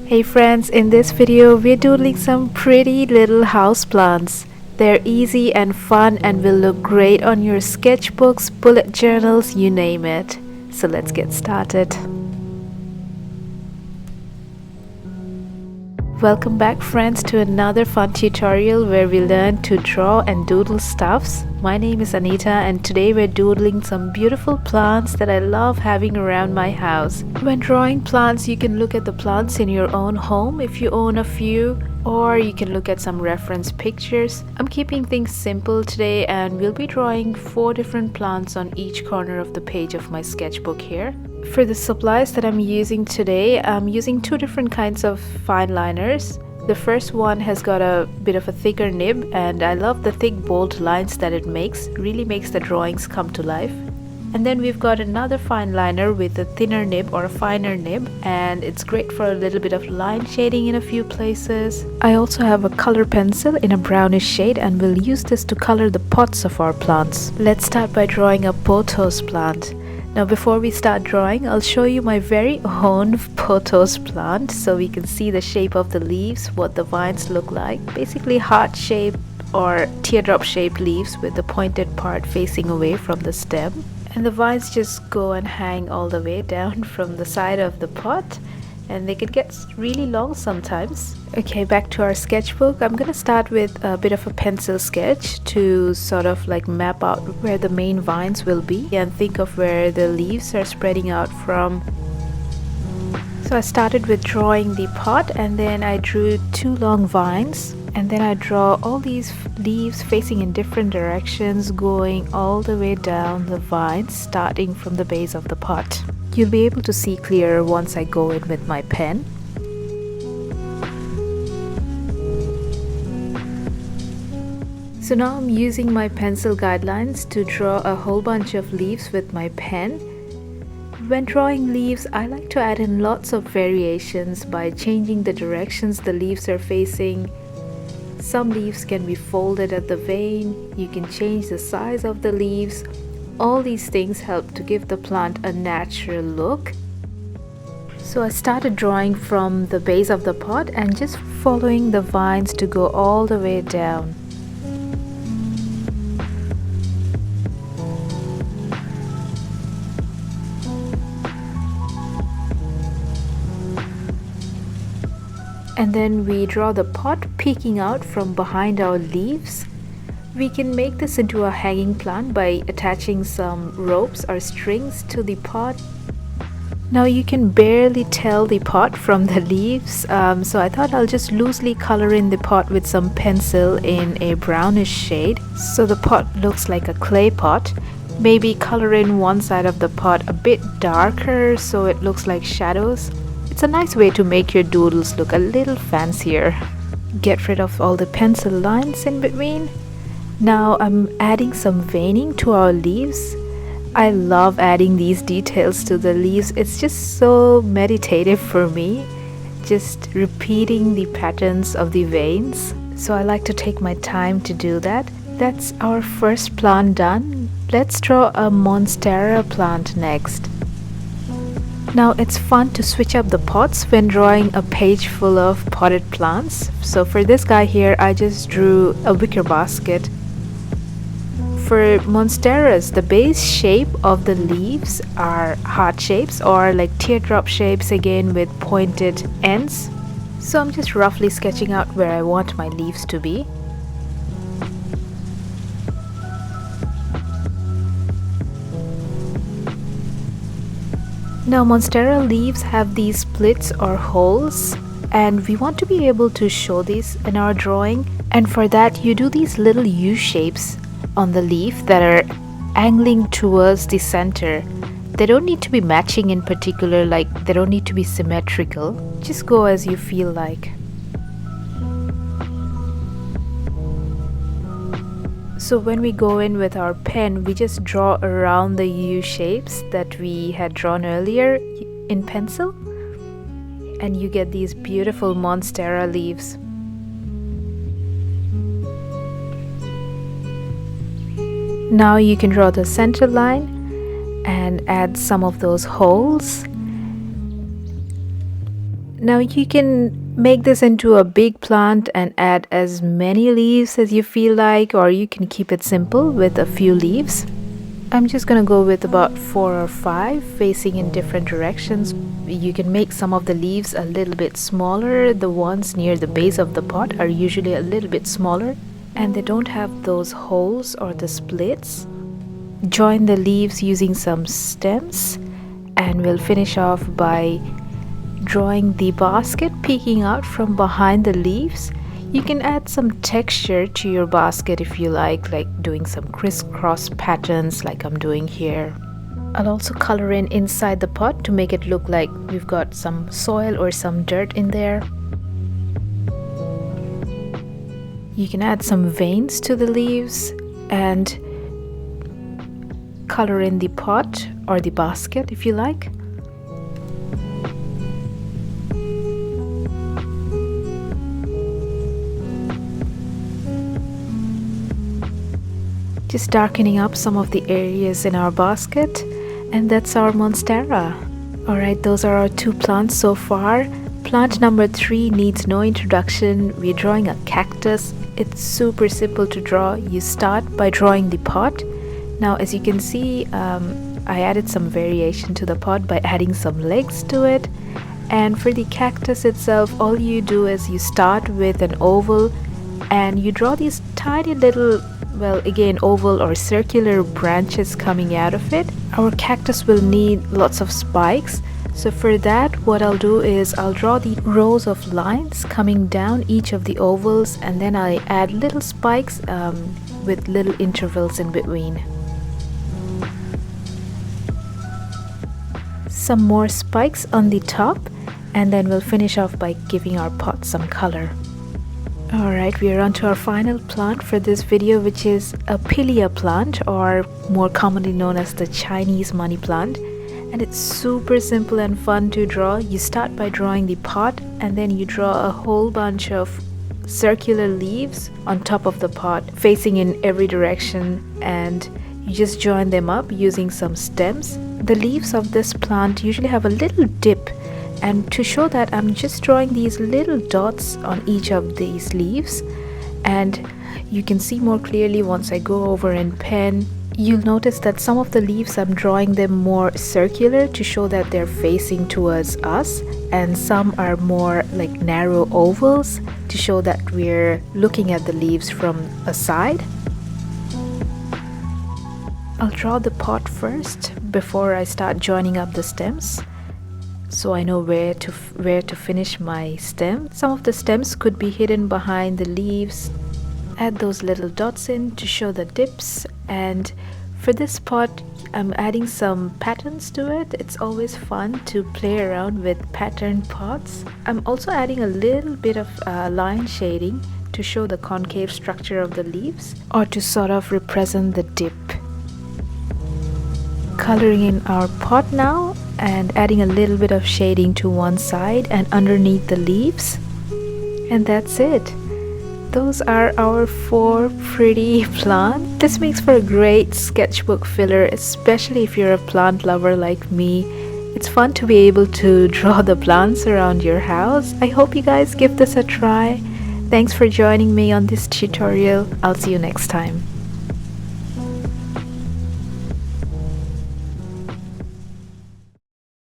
Hey friends, in this video we're doodling some pretty little house plants. They're easy and fun and will look great on your sketchbooks, bullet journals, you name it. So let's get started. Welcome back friends to another fun tutorial where we learn to draw and doodle stuffs. My name is Anita and today we're doodling some beautiful plants that I love having around my house. When drawing plants, you can look at the plants in your own home if you own a few, or you can look at some reference pictures. I'm keeping things simple today and we'll be drawing 4 different plants on each corner of the page of my sketchbook here. For the supplies that I'm using today, I'm using 2 different kinds of fine liners. The first one has got a bit of a thicker nib and I love the thick bold lines that it makes. Really makes the drawings come to life. And then we've got another fine liner with a thinner nib or a finer nib, and it's great for a little bit of line shading in a few places. I also have a color pencil in a brownish shade and we'll use this to color the pots of our plants. Let's start by drawing a pothos plant. Now before we start drawing, I'll show you my very own pothos plant so we can see the shape of the leaves, what the vines look like. Basically heart-shaped or teardrop-shaped leaves with the pointed part facing away from the stem. And the vines just go and hang all the way down from the side of the pot, and they can get really long sometimes. Okay, back to our sketchbook. I'm gonna start with a bit of a pencil sketch to sort of like map out where the main vines will be and think of where the leaves are spreading out from. So I started with drawing the pot and then I drew 2 long vines, and then I draw all these leaves facing in different directions going all the way down the vines starting from the base of the pot. You'll be able to see clearer once I go in with my pen. So now I'm using my pencil guidelines to draw a whole bunch of leaves with my pen. When drawing leaves, I like to add in lots of variations by changing the directions the leaves are facing. Some leaves can be folded at the vein, you can change the size of the leaves. All these things help to give the plant a natural look. So I started drawing from the base of the pot and just following the vines to go all the way down. And then we draw the pot peeking out from behind our leaves. We can make this into a hanging plant by attaching some ropes or strings to the pot. Now you can barely tell the pot from the leaves, so I thought I'll just loosely color in the pot with some pencil in a brownish shade so the pot looks like a clay pot. Maybe color in one side of the pot a bit darker so it looks like shadows. It's a nice way to make your doodles look a little fancier. Get rid of all the pencil lines in between. Now I'm adding some veining to our leaves. I love adding these details to the leaves. It's just so meditative for me, just repeating the patterns of the veins. So I like to take my time to do that. That's our first plant done. Let's draw a monstera plant next. Now it's fun to switch up the pots when drawing a page full of potted plants. So for this guy here, I just drew a wicker basket. For monsteras, the base shape of the leaves are heart shapes or like teardrop shapes again with pointed ends. So I'm just roughly sketching out where I want my leaves to be. Now monstera leaves have these splits or holes and we want to be able to show these in our drawing, and for that you do these little U shapes on the leaf that are angling towards the center. They don't need to be matching in particular, like they don't need to be symmetrical. Just go as you feel like. So when we go in with our pen, we just draw around the U shapes that we had drawn earlier in pencil, and you get these beautiful monstera leaves. Now you can draw the center line and add some of those holes Now you can make this into a big plant and add as many leaves as you feel like, or you can keep it simple with a few leaves. I'm just gonna go with about 4 or 5 facing in different directions. You can make some of the leaves a little bit smaller. The ones near the base of the pot are usually a little bit smaller and they don't have those holes or the splits. Join the leaves using some stems, and we'll finish off by drawing the basket peeking out from behind the leaves. You can add some texture to your basket if you like doing some crisscross patterns like I'm doing here. I'll also color in inside the pot to make it look like we've got some soil or some dirt in there. You can add some veins to the leaves and color in the pot or the basket if you like. Just darkening up some of the areas in our basket, and that's our monstera. Alright, those are our 2 plants so far. Plant number 3 needs no introduction. We're drawing a cactus. It's super simple to draw. You start by drawing the pot. Now as you can see, I added some variation to the pot by adding some legs to it. And for the cactus itself, all you do is you start with an oval and you draw these tiny little, well, again, oval or circular branches coming out of it. Our cactus will need lots of spikes. So for that, what I'll do is I'll draw the rows of lines coming down each of the ovals, and then I add little spikes with little intervals in between. Some more spikes on the top, and then we'll finish off by giving our pot some color. Alright, we are on to our final plant for this video, which is a Pilea plant, or more commonly known as the Chinese money plant. And it's super simple and fun to draw. You start by drawing the pot, and then you draw a whole bunch of circular leaves on top of the pot facing in every direction, and you just join them up using some stems. The leaves of this plant usually have a little dip, and to show that, I'm just drawing these little dots on each of these leaves, and you can see more clearly once I go over in pen. You'll notice that some of the leaves I'm drawing them more circular to show that they're facing towards us, and some are more like narrow ovals to show that we're looking at the leaves from a side. I'll draw the pot first before I start joining up the stems, so I know where to finish my stem. Some of the stems could be hidden behind the leaves. Add those little dots in to show the dips, and for this pot I'm adding some patterns to it. It's always fun to play around with pattern pots. I'm also adding a little bit of line shading to show the concave structure of the leaves, or to sort of represent the dip. Coloring in our pot now and adding a little bit of shading to one side and underneath the leaves, and that's it. Those are our 4 pretty plants. This makes for a great sketchbook filler, especially if you're a plant lover like me. It's fun to be able to draw the plants around your house. I hope you guys give this a try. Thanks for joining me on this tutorial. I'll see you next time.